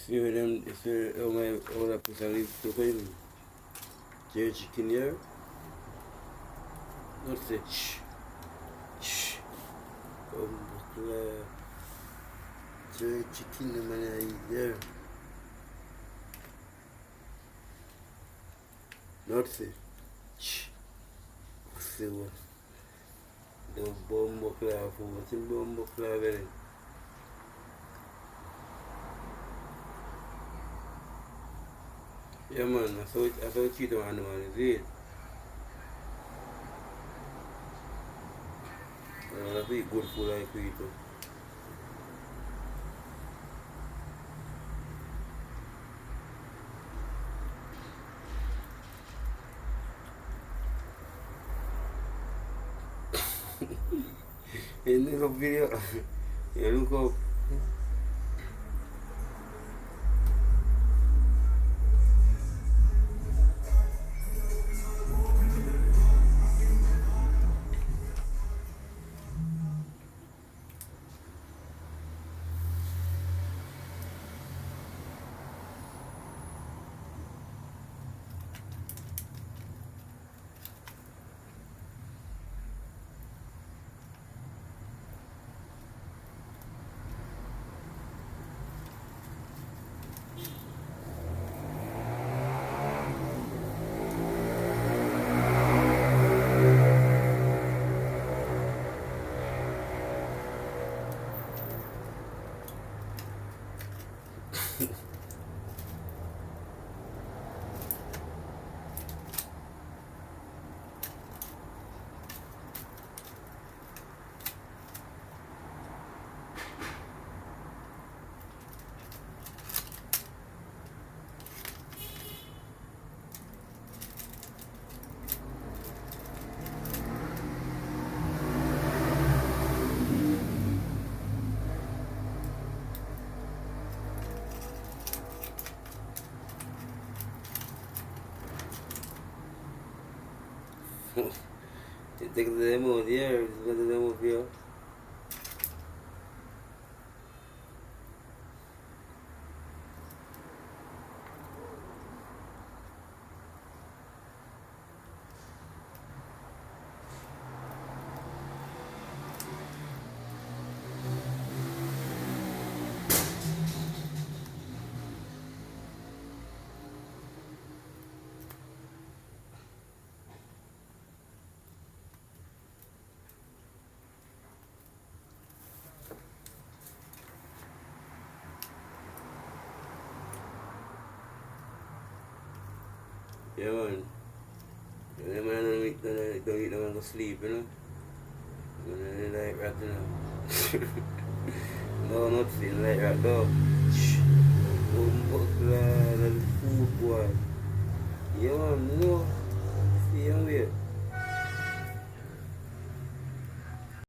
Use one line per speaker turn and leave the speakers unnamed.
few of them, if you all that place I live to him, jerry chicken here, not say shh, jerry chicken the man I eat there, not say shh, say what, the bomb clear for what's in bomb clear very. Yeah man, I saw cheat on animal is it. That's it good food like we eat too. In this video, you look up. Take the demo there, it's got the demo here. Yeah man. Yeah man, don't eat no go sleep, you know. Man, I like rat, you know. No, not sleep, like rat dog. Shh. Don't fuck the food boy. Yeah man, you know.